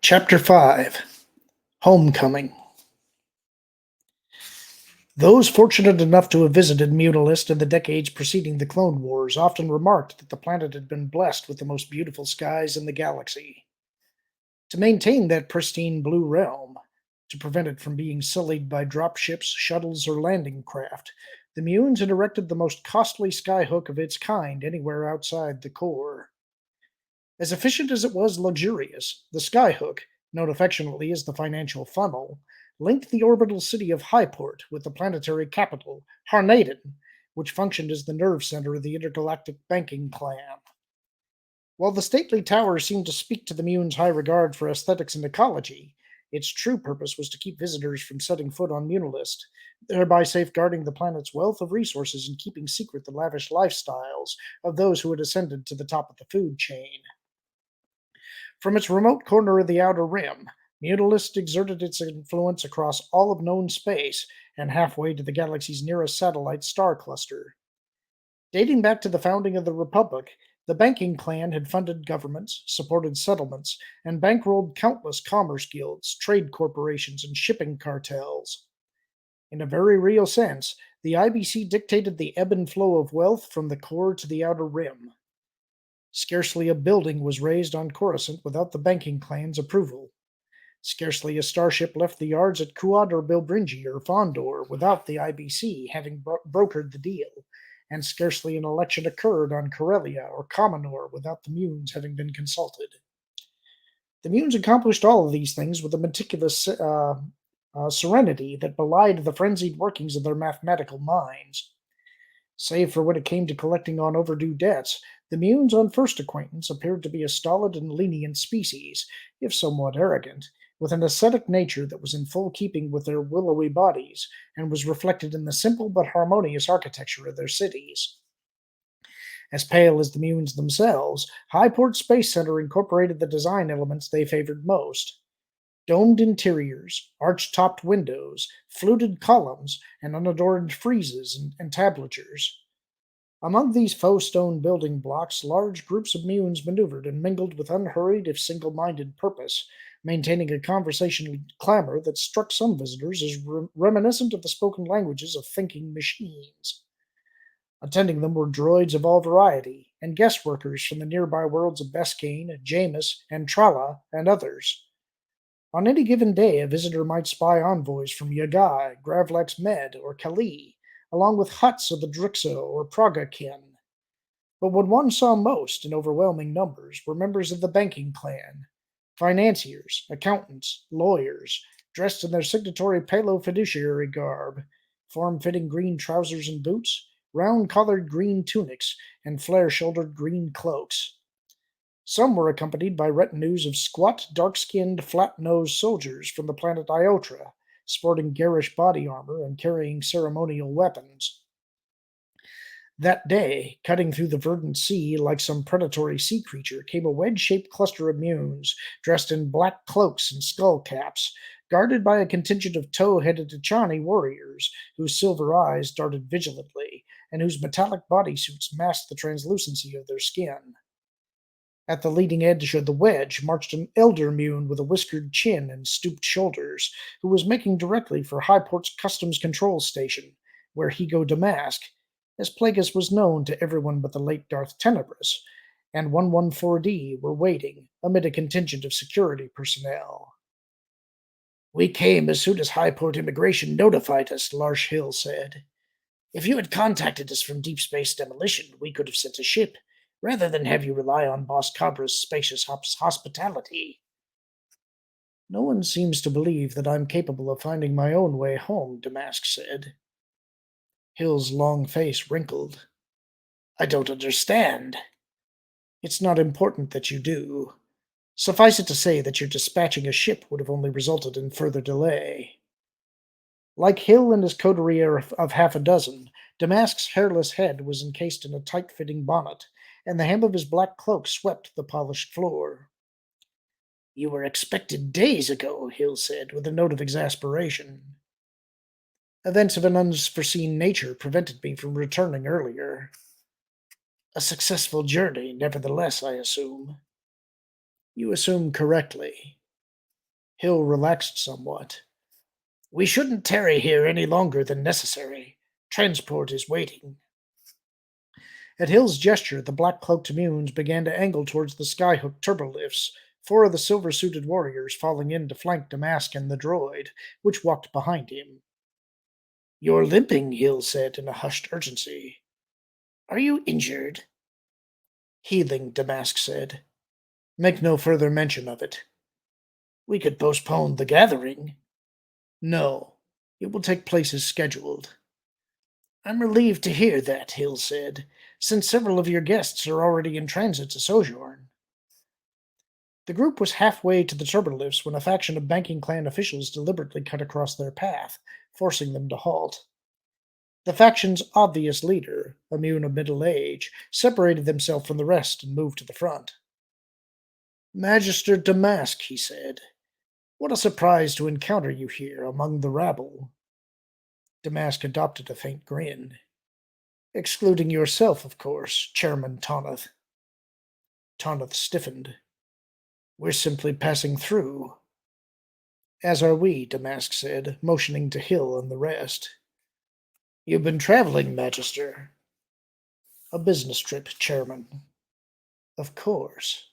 Chapter 5 Homecoming. Those fortunate enough to have visited Munilist in the decades preceding the Clone Wars often remarked that the planet had been blessed with the most beautiful skies in the galaxy. To maintain that pristine blue realm, to prevent it from being sullied by dropships, shuttles, or landing craft, the Munes had erected the most costly skyhook of its kind anywhere outside the core. As efficient as it was luxurious, the skyhook, known affectionately as the financial funnel, linked the orbital city of Highport with the planetary capital, Harnaden, which functioned as the nerve center of the intergalactic banking clan. While the stately tower seemed to speak to the Mune's high regard for aesthetics and ecology, its true purpose was to keep visitors from setting foot on Munilist, thereby safeguarding the planet's wealth of resources and keeping secret the lavish lifestyles of those who had ascended to the top of the food chain. From its remote corner of the Outer Rim, Mutilist exerted its influence across all of known space and halfway to the galaxy's nearest satellite star cluster. Dating back to the founding of the Republic, the banking clan had funded governments, supported settlements, and bankrolled countless commerce guilds, trade corporations, and shipping cartels. In a very real sense, the IBC dictated the ebb and flow of wealth from the core to the Outer Rim. Scarcely a building was raised on Coruscant without the banking clan's approval. Scarcely a starship left the yards at Kuad or Bilbringi or Fondor without the IBC having brokered the deal, and scarcely an election occurred on Corellia or Commodore without the Munes having been consulted. The Munes accomplished all of these things with a meticulous serenity that belied the frenzied workings of their mathematical minds. Save for when it came to collecting on overdue debts, the Munes on first acquaintance appeared to be a stolid and lenient species, if somewhat arrogant, with an ascetic nature that was in full keeping with their willowy bodies, and was reflected in the simple but harmonious architecture of their cities. As pale as the Munes themselves, Highport Space Center incorporated the design elements they favored most. Domed interiors, arch-topped windows, fluted columns, and unadorned friezes and entablatures. Among these faux stone building blocks, large groups of Munes maneuvered and mingled with unhurried if single-minded purpose, maintaining a conversational clamor that struck some visitors as reminiscent of the spoken languages of thinking machines. Attending them were droids of all variety, and guest workers from the nearby worlds of Beskane, Jamis, and Trala, and others. On any given day, a visitor might spy envoys from Yagai, Gravlax Med, or Kali, along with huts of the Drixo or Praga kin. But what one saw most, in overwhelming numbers, were members of the banking clan, financiers, accountants, lawyers, dressed in their signatory palo fiduciary garb, form-fitting green trousers and boots, round-collared green tunics, and flare-shouldered green cloaks. Some were accompanied by retinues of squat, dark-skinned, flat-nosed soldiers from the planet Iotra, sporting garish body armor and carrying ceremonial weapons. That day, cutting through the verdant sea like some predatory sea creature, came a wedge-shaped cluster of Munes, dressed in black cloaks and skull caps, guarded by a contingent of tow-headed Achani warriors, whose silver eyes darted vigilantly, and whose metallic bodysuits masked the translucency of their skin. At the leading edge of the wedge marched an elder Mune with a whiskered chin and stooped shoulders, who was making directly for Highport's customs control station, where Hego Damask, as Plagueis was known to everyone but the late Darth Tenebris, and 114D were waiting, amid a contingent of security personnel. "We came as soon as Highport Immigration notified us," Larsh Hill said. "If you had contacted us from Deep Space Demolition, we could have sent a ship, rather than have you rely on Boss Cabra's spacious hospitality." "No one seems to believe that I'm capable of finding my own way home," Damask said. Hill's long face wrinkled. "I don't understand." "It's not important that you do. Suffice it to say that your dispatching a ship would have only resulted in further delay." Like Hill and his coterie of half a dozen, Damask's hairless head was encased in a tight-fitting bonnet, and the hem of his black cloak swept the polished floor. "You were expected days ago," Hill said, with a note of exasperation. "Events of an unforeseen nature prevented me from returning earlier." "A successful journey, nevertheless, I assume." "You assume correctly. Hill relaxed somewhat. We shouldn't tarry here any longer than necessary. Transport is waiting. At Hill's gesture, the black-cloaked Immunes began to angle towards the skyhook turbolifts, four of the silver-suited warriors falling in to flank Damask and the droid, which walked behind him. You're limping, Hill said in a hushed urgency. Are you injured? Healing, Damask said. Make no further mention of it. We could postpone the gathering. No, it will take place as scheduled. I'm relieved to hear that, Hill said, since several of your guests are already in transit to Sojourn. The group was halfway to the turbolifts when a faction of banking clan officials deliberately cut across their path, forcing them to halt. The faction's obvious leader, Immune of middle age, separated himself from the rest and moved to the front. Magister Damask, he said, what a surprise to encounter you here among the rabble. Damask adopted a faint grin. Excluding yourself, of course, Chairman Toneth. Toneth stiffened. We're simply passing through. As are we, Damask said, motioning to Hill and the rest. You've been traveling, Magister. A business trip, Chairman. Of course.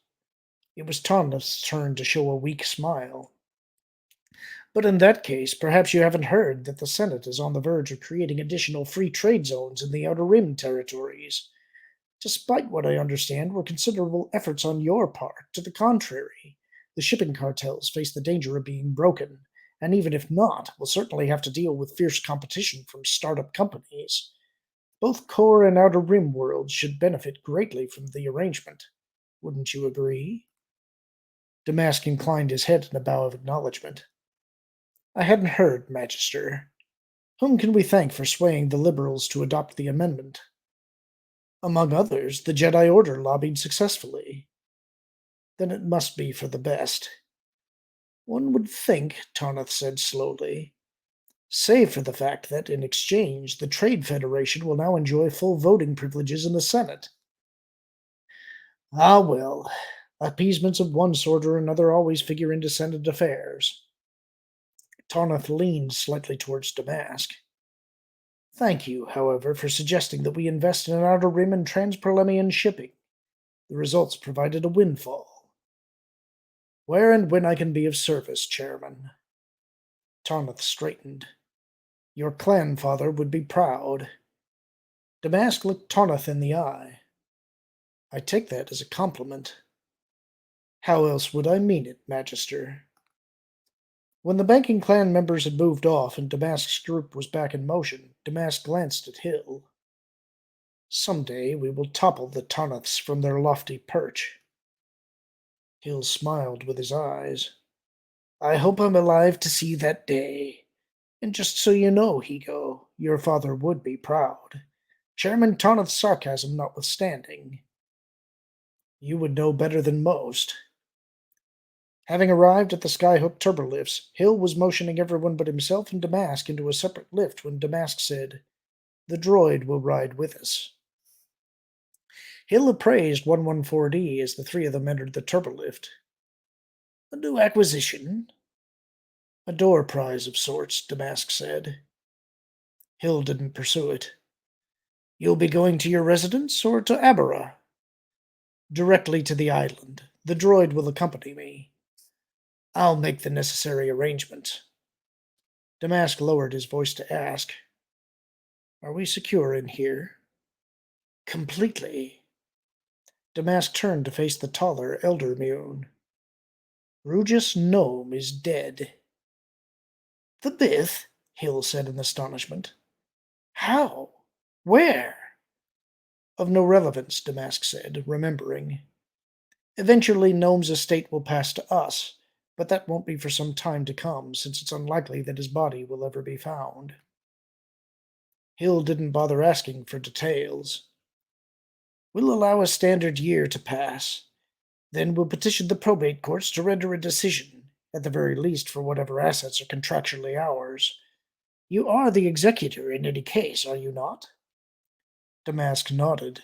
It was Toneth's turn to show a weak smile. But in that case, perhaps you haven't heard that the Senate is on the verge of creating additional free trade zones in the Outer Rim territories. Despite what I understand were considerable efforts on your part to the contrary, the shipping cartels face the danger of being broken, and even if not, will certainly have to deal with fierce competition from startup companies. Both core and outer rim worlds should benefit greatly from the arrangement. Wouldn't you agree? Damask inclined his head in a bow of acknowledgement. I hadn't heard, Magister. Whom can we thank for swaying the liberals to adopt the amendment? Among others, the Jedi Order lobbied successfully. Then it must be for the best. One would think, Tarnath said slowly, save for the fact that, in exchange, the Trade Federation will now enjoy full voting privileges in the Senate. Ah, well, appeasements of one sort or another always figure into Senate affairs. Tarnath leaned slightly towards Damask. Thank you, however, for suggesting that we invest in Outer Rim and Transperlemian shipping. The results provided a windfall. Where and when I can be of service, Chairman. Tarnath straightened. Your clan father would be proud. Damask looked Tarnath in the eye. I take that as a compliment. How else would I mean it, Magister? When the banking clan members had moved off and Damask's group was back in motion, Damask glanced at Hill. Someday we will topple the Tarnaths from their lofty perch. Hill smiled with his eyes. I hope I'm alive to see that day. And just so you know, Hego, your father would be proud. Chairman Tarnath's sarcasm notwithstanding. You would know better than most. Having arrived at the skyhook turbolifts, Hill was motioning everyone but himself and Damask into a separate lift when Damask said, The droid will ride with us. Hill appraised 114D as the three of them entered the turbolift. A new acquisition? A door prize of sorts, Damask said. Hill didn't pursue it. You'll be going to your residence or to Abara? Directly to the island. The droid will accompany me. I'll make the necessary arrangements. Damask lowered his voice to ask, Are we secure in here? Completely. Damask turned to face the taller, elder Mune. Rugus Gnome is dead. The myth? Hill said in astonishment. How? Where? Of no relevance, Damask said, remembering. Eventually, Gnome's estate will pass to us, but that won't be for some time to come, since it's unlikely that his body will ever be found. Hill didn't bother asking for details. We'll allow a standard year to pass. Then we'll petition the probate courts to render a decision, at the very least for whatever assets are contractually ours. You are the executor in any case, are you not? Damask nodded.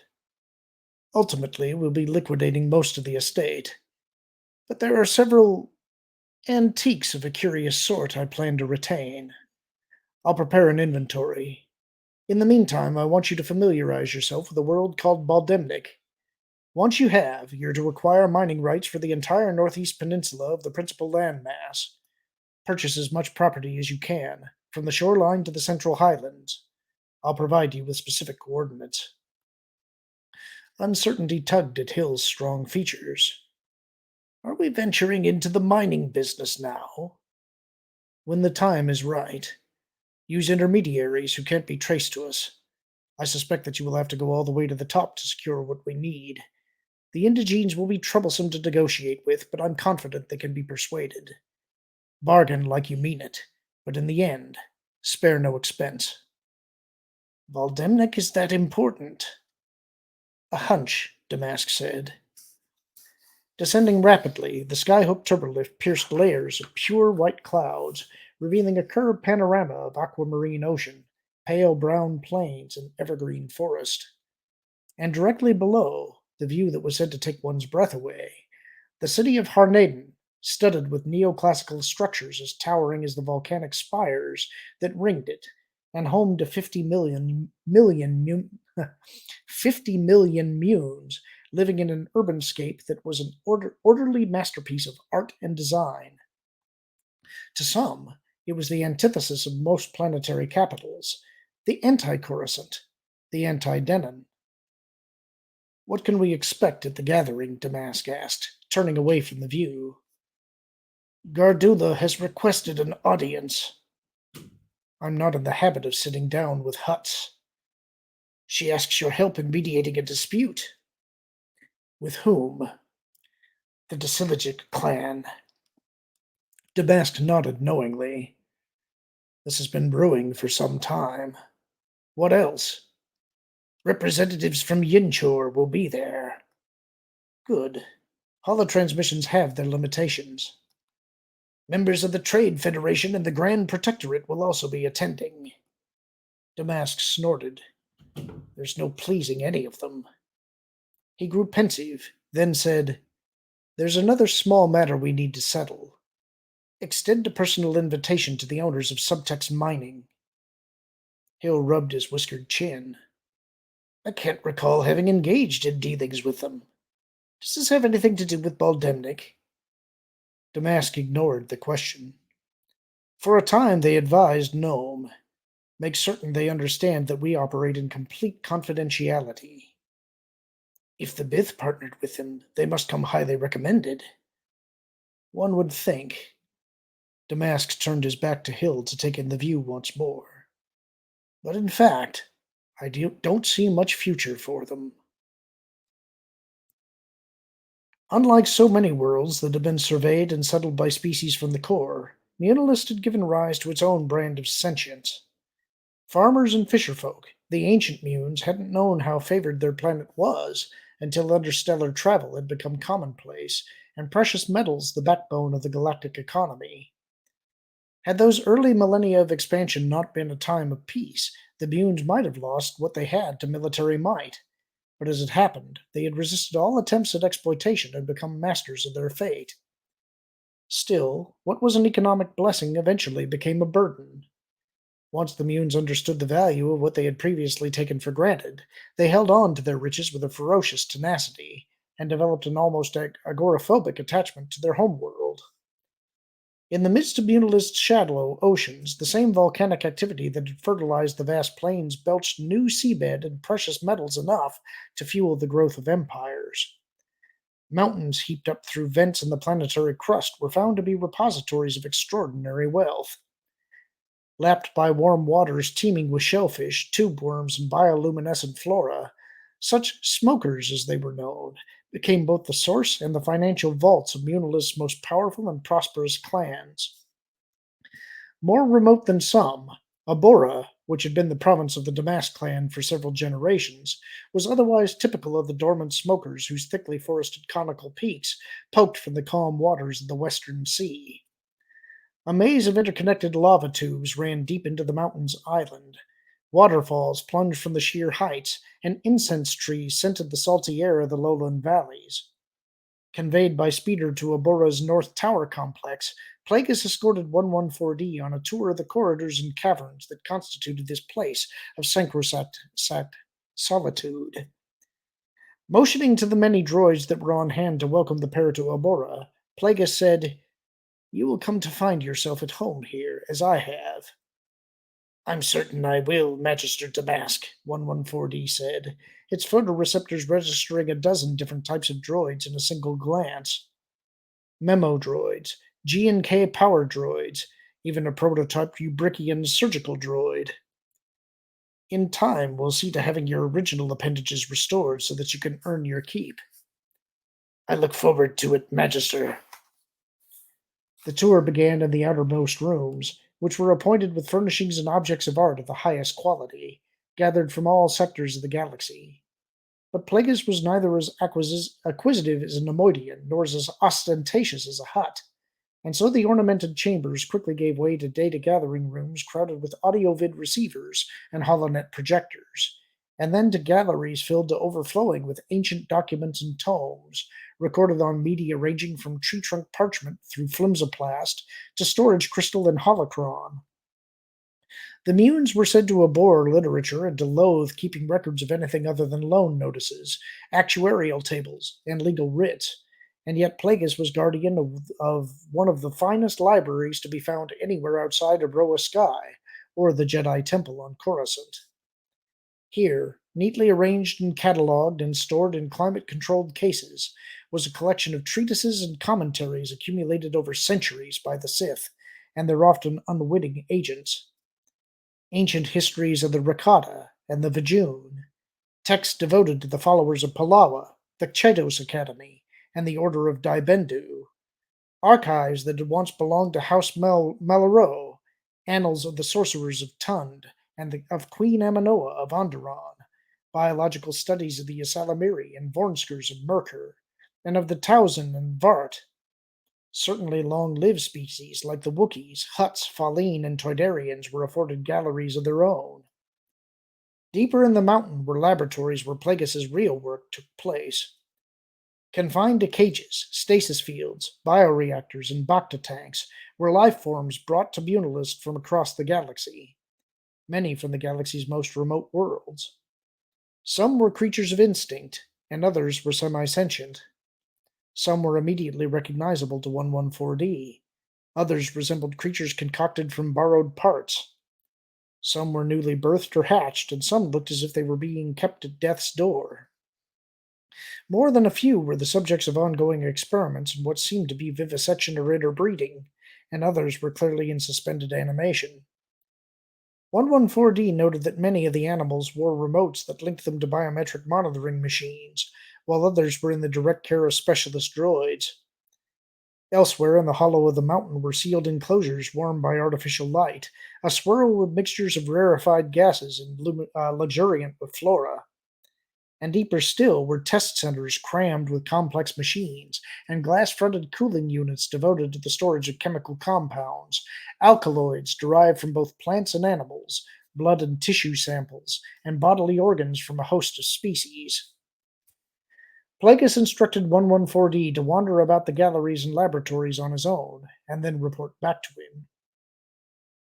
Ultimately, we'll be liquidating most of the estate. But there are several Antiques of a curious sort I plan to retain. I'll prepare an inventory. In the meantime, I want you to familiarize yourself with a world called Baldemnik. Once you have, you're to acquire mining rights for the entire northeast peninsula of the principal landmass. Purchase as much property as you can, from the shoreline to the central highlands. I'll provide you with specific coordinates. Uncertainty tugged at Hill's strong features. Are we venturing into the mining business now? When the time is right, use intermediaries who can't be traced to us. I suspect that you will have to go all the way to the top to secure what we need. The indigenes will be troublesome to negotiate with, but I'm confident they can be persuaded. Bargain like you mean it, but in the end, spare no expense. Valdemnik is that important. A hunch, Damask said. Descending rapidly, the skyhook turbolift pierced layers of pure white clouds, revealing a curved panorama of aquamarine ocean, pale brown plains, and evergreen forest. And directly below, the view that was said to take one's breath away, the city of Harnaden, studded with neoclassical structures as towering as the volcanic spires that ringed it, and home to 50 million munes living in an urban scape that was an orderly masterpiece of art and design. To some, it was the antithesis of most planetary capitals, the anti-Coruscant, the anti-Denon. What can we expect at the gathering? Damask asked, turning away from the view. Gardula has requested an audience. I'm not in the habit of sitting down with huts. She asks your help in mediating a dispute. With whom? The Dasilogic clan. Damask nodded knowingly. This has been brewing for some time. What else? Representatives from Yinchor will be there. Good. Holotransmissions have their limitations. Members of the Trade Federation and the Grand Protectorate will also be attending. Damask snorted. There's no pleasing any of them. He grew pensive, then said, There's another small matter we need to settle. Extend a personal invitation to the owners of Subtex Mining. Hill rubbed his whiskered chin. I can't recall having engaged in dealings with them. Does this have anything to do with Baldemnik? Damask ignored the question. For a time they advised Nome. Make certain they understand that we operate in complete confidentiality. If the Bith partnered with them, they must come highly recommended. One would think. Damask turned his back to Hill to take in the view once more. But in fact, I don't see much future for them. Unlike so many worlds that have been surveyed and settled by species from the core, Munilist had given rise to its own brand of sentience. Farmers and fisherfolk, the ancient Munes, hadn't known how favored their planet was until interstellar travel had become commonplace, and precious metals the backbone of the galactic economy. Had those early millennia of expansion not been a time of peace, the Munes might have lost what they had to military might. But as it happened, they had resisted all attempts at exploitation and become masters of their fate. Still, what was an economic blessing eventually became a burden. Once the Munes understood the value of what they had previously taken for granted, they held on to their riches with a ferocious tenacity, and developed an almost agoraphobic attachment to their homeworld. In the midst of Munilist's shallow oceans, the same volcanic activity that had fertilized the vast plains belched new seabed and precious metals enough to fuel the growth of empires. Mountains heaped up through vents in the planetary crust were found to be repositories of extraordinary wealth. Lapped by warm waters teeming with shellfish, tube worms, and bioluminescent flora, such smokers as they were known became both the source and the financial vaults of Munilist's most powerful and prosperous clans. More remote than some, Abora, which had been the province of the Damask clan for several generations, was otherwise typical of the dormant smokers whose thickly forested conical peaks poked from the calm waters of the western sea. A maze of interconnected lava tubes ran deep into the mountain's island. Waterfalls plunged from the sheer heights, and incense trees scented the salty air of the lowland valleys. Conveyed by speeder to Abora's North Tower complex, Plagueis escorted 114D on a tour of the corridors and caverns that constituted this place of sacrosanct solitude. Motioning to the many droids that were on hand to welcome the pair to Abora, Plagueis said, "You will come to find yourself at home here, as I have." "I'm certain I will, Magister Damask," 114D said, its photoreceptors registering a dozen different types of droids in a single glance. Memo droids, G and K power droids, even a prototype Ubrikian surgical droid. In time, we'll see to having your original appendages restored so that you can earn your keep. I look forward to it, Magister. The tour began in the outermost rooms, which were appointed with furnishings and objects of art of the highest quality, gathered from all sectors of the galaxy. But Plagueis was neither as acquisitive as a Nemoidian, nor as ostentatious as a Hutt, and so the ornamented chambers quickly gave way to data gathering rooms crowded with audio-vid receivers and holonet projectors, and then to galleries filled to overflowing with ancient documents and tomes, recorded on media ranging from tree trunk parchment through flimsoplast to storage crystal and holocron. The Munes were said to abhor literature and to loathe keeping records of anything other than loan notices, actuarial tables, and legal writs, and yet Plagueis was guardian of one of the finest libraries to be found anywhere outside of Roa Sky or the Jedi Temple on Coruscant. Here, neatly arranged and catalogued and stored in climate-controlled cases, was a collection of treatises and commentaries accumulated over centuries by the Sith and their often unwitting agents. Ancient histories of the Rakata and the Vajun, texts devoted to the followers of Palawa, the Chetos Academy, and the Order of Daibendu, archives that had once belonged to House Malaro, annals of the sorcerers of Tund and of Queen Aminoa of Onderon, biological studies of the Ysalamiri and Vornskers of Merkur, and of the Tausen and Vart. Certainly long-lived species like the Wookiees, Hutts, Faline, and Toydarians were afforded galleries of their own. Deeper in the mountain were laboratories where Plagueis's real work took place. Confined to cages, stasis fields, bioreactors, and Bacta tanks were life forms brought to Bunalist from across the galaxy, many from the galaxy's most remote worlds. Some were creatures of instinct, and others were semi-sentient. Some were immediately recognizable to 114D. Others resembled creatures concocted from borrowed parts. Some were newly birthed or hatched, and some looked as if they were being kept at death's door. More than a few were the subjects of ongoing experiments in what seemed to be vivisection or interbreeding, and others were clearly in suspended animation. 114D noted that many of the animals wore remotes that linked them to biometric monitoring machines, while others were in the direct care of specialist droids. Elsewhere in the hollow of the mountain were sealed enclosures warmed by artificial light, a swirl with mixtures of rarefied gases and luxuriant with flora. And deeper still were test centers crammed with complex machines and glass-fronted cooling units devoted to the storage of chemical compounds, alkaloids derived from both plants and animals, blood and tissue samples, and bodily organs from a host of species. Plagueis instructed 114D to wander about the galleries and laboratories on his own, and then report back to him.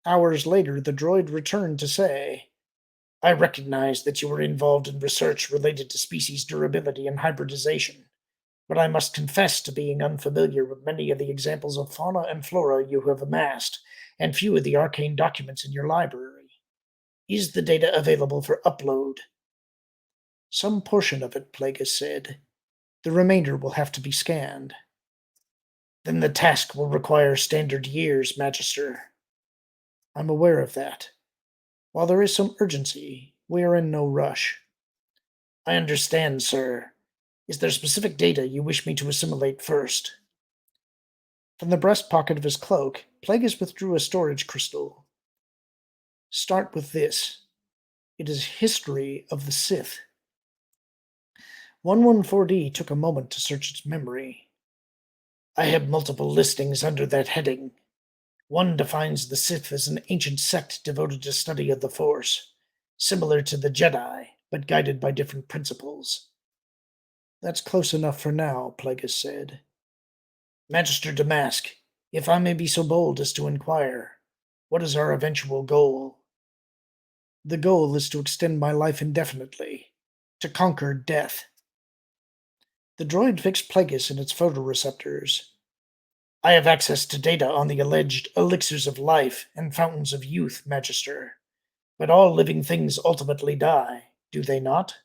Hours later, the droid returned to say, "I recognize that you were involved in research related to species durability and hybridization, but I must confess to being unfamiliar with many of the examples of fauna and flora you have amassed, and few of the arcane documents in your library. Is the data available for upload?" "Some portion of it," Plagueis said. "The remainder will have to be scanned." "Then the task will require standard years, Magister." "I'm aware of that. While there is some urgency, we are in no rush." "I understand, sir. Is there specific data you wish me to assimilate first?" From the breast pocket of his cloak, Plagueis withdrew a storage crystal. "Start with this. It is history of the Sith." 114D took a moment to search its memory. "I have multiple listings under that heading. One defines the Sith as an ancient sect devoted to study of the Force, similar to the Jedi, but guided by different principles." "That's close enough for now," Plagueis said. Magister Damask, if I may be so bold as to inquire, what is our eventual goal? The goal is to extend my life indefinitely, to conquer death. The droid fixed Plagueis in its photoreceptors. I have access to data on the alleged elixirs of life and fountains of youth, Magister. But all living things ultimately die, do they not?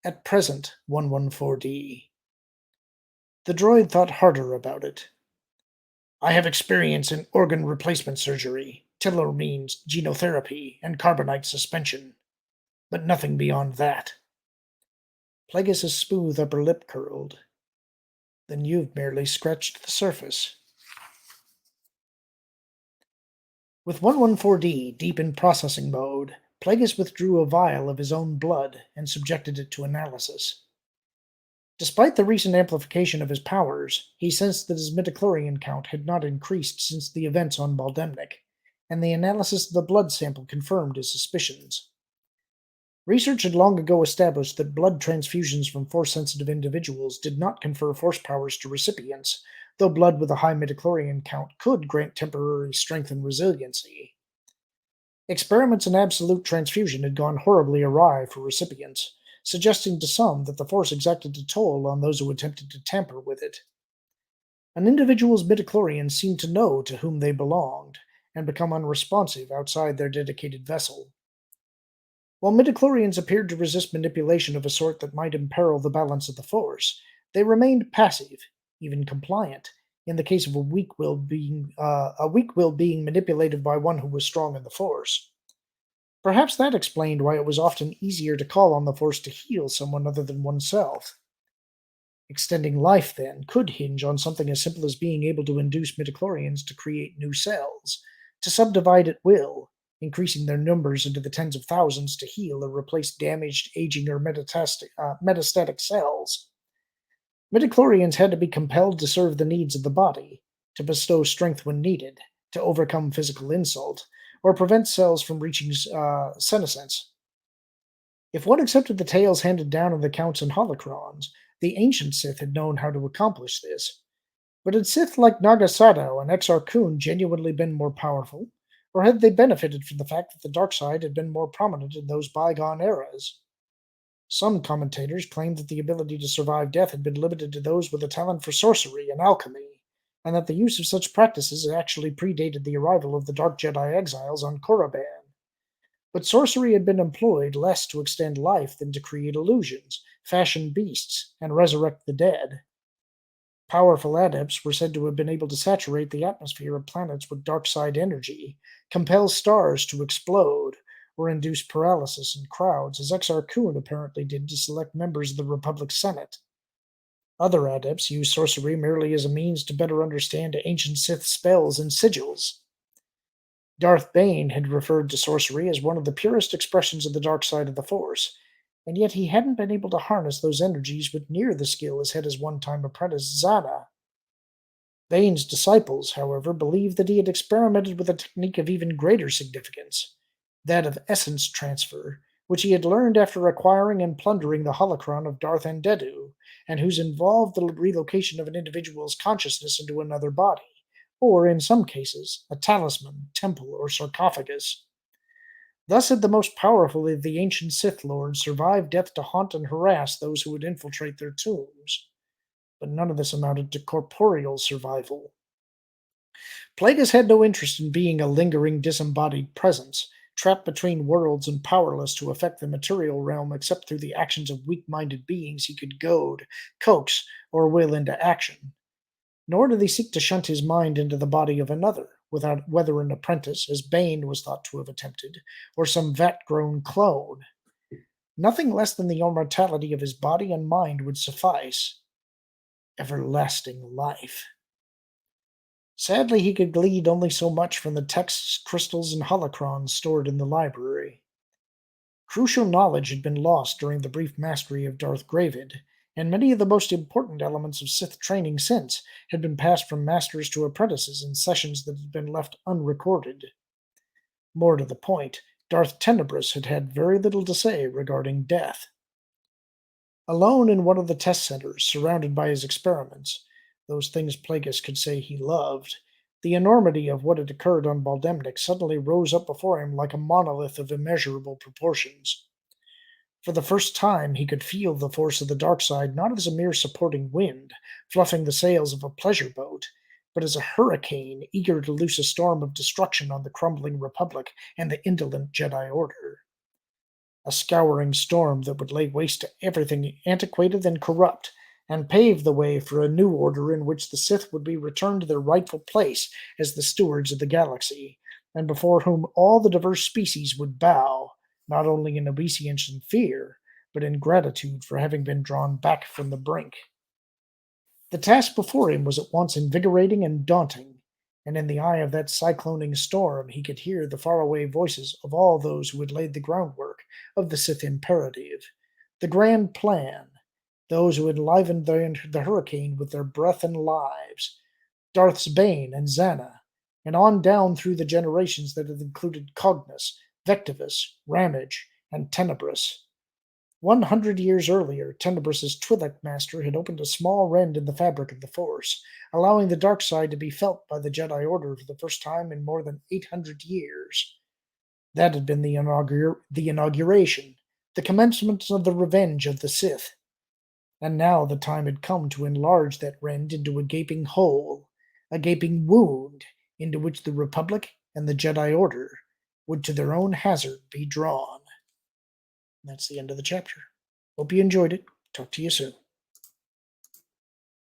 At present, 114D. The droid thought harder about it. I have experience in organ replacement surgery, telomeres genotherapy, and carbonite suspension, but nothing beyond that. Plagueis' smooth upper lip curled. Then you've merely scratched the surface. With 114D deep in processing mode, Plagueis withdrew a vial of his own blood and subjected it to analysis. Despite the recent amplification of his powers, he sensed that his midichlorian count had not increased since the events on Baldemnik, and the analysis of the blood sample confirmed his suspicions. Research had long ago established that blood transfusions from force-sensitive individuals did not confer force powers to recipients, though blood with a high midichlorian count could grant temporary strength and resiliency. Experiments in absolute transfusion had gone horribly awry for recipients, suggesting to some that the force exacted a toll on those who attempted to tamper with it. An individual's midichlorians seemed to know to whom they belonged, and become unresponsive outside their dedicated vessel. While midichlorians appeared to resist manipulation of a sort that might imperil the balance of the force, they remained passive, even compliant, in the case of a weak will being manipulated by one who was strong in the force. Perhaps that explained why it was often easier to call on the force to heal someone other than oneself. Extending life, then, could hinge on something as simple as being able to induce midichlorians to create new cells, to subdivide at will, increasing their numbers into the tens of thousands to heal or replace damaged, aging, or metastatic cells. Midichlorians had to be compelled to serve the needs of the body, to bestow strength when needed, to overcome physical insult, or prevent cells from reaching senescence. If one accepted the tales handed down of the Counts and Holocrons, the ancient Sith had known how to accomplish this. But had Sith like Nagasado and Exar Kun genuinely been more powerful, or had they benefited from the fact that the dark side had been more prominent in those bygone eras? Some commentators claimed that the ability to survive death had been limited to those with a talent for sorcery and alchemy, and that the use of such practices had actually predated the arrival of the Dark Jedi exiles on Korriban. But sorcery had been employed less to extend life than to create illusions, fashion beasts, and resurrect the dead. Powerful adepts were said to have been able to saturate the atmosphere of planets with dark side energy, compel stars to explode, or induce paralysis in crowds, as Exar Kun apparently did to select members of the Republic's Senate. Other adepts used sorcery merely as a means to better understand ancient Sith spells and sigils. Darth Bane had referred to sorcery as one of the purest expressions of the dark side of the Force, and yet he hadn't been able to harness those energies with near the skill as had his one-time apprentice Zana. Bane's disciples, however, believed that he had experimented with a technique of even greater significance, that of essence transfer, which he had learned after acquiring and plundering the holocron of Darth Endedu, and whose involved the relocation of an individual's consciousness into another body, or, in some cases, a talisman, temple, or sarcophagus. Thus had the most powerful of the ancient Sith lords survived death to haunt and harass those who would infiltrate their tombs. But none of this amounted to corporeal survival. Plagueis had no interest in being a lingering disembodied presence, trapped between worlds and powerless to affect the material realm except through the actions of weak-minded beings he could goad, coax, or will into action. Nor did he seek to shunt his mind into the body of another, without whether an apprentice, as Bane was thought to have attempted, or some vat-grown clone. Nothing less than the immortality of his body and mind would suffice. Everlasting life. Sadly, he could glean only so much from the texts, crystals, and holocrons stored in the library. Crucial knowledge had been lost during the brief mastery of Darth Gravid, and many of the most important elements of Sith training since had been passed from masters to apprentices in sessions that had been left unrecorded. More to the point, Darth Tenebrous had had very little to say regarding death. Alone in one of the test centers, surrounded by his experiments, those things Plagueis could say he loved, the enormity of what had occurred on Baldemnik suddenly rose up before him like a monolith of immeasurable proportions. For the first time he could feel the force of the dark side not as a mere supporting wind, fluffing the sails of a pleasure boat, but as a hurricane eager to loose a storm of destruction on the crumbling Republic and the indolent Jedi Order. A scouring storm that would lay waste to everything antiquated and corrupt, and pave the way for a new order in which the Sith would be returned to their rightful place as the stewards of the galaxy, and before whom all the diverse species would bow, not only in obedience and fear, but in gratitude for having been drawn back from the brink. The task before him was at once invigorating and daunting, and in the eye of that cycloning storm he could hear the faraway voices of all those who had laid the groundwork of the Sith imperative, the grand plan, those who had enlivened the hurricane with their breath and lives, Darth's Bane and Zana, and on down through the generations that had included Cognus, Vectivus, Ramage, and Tenebris. 100 years earlier, Tenebrous' Twi'lek master had opened a small rend in the fabric of the Force, allowing the dark side to be felt by the Jedi Order for the first time in more than 800 years. That had been the inauguration, the commencement of the revenge of the Sith. And now the time had come to enlarge that rend into a gaping hole, a gaping wound into which the Republic and the Jedi Order would to their own hazard be drawn. That's the end of the chapter. Hope you enjoyed it. Talk to you soon.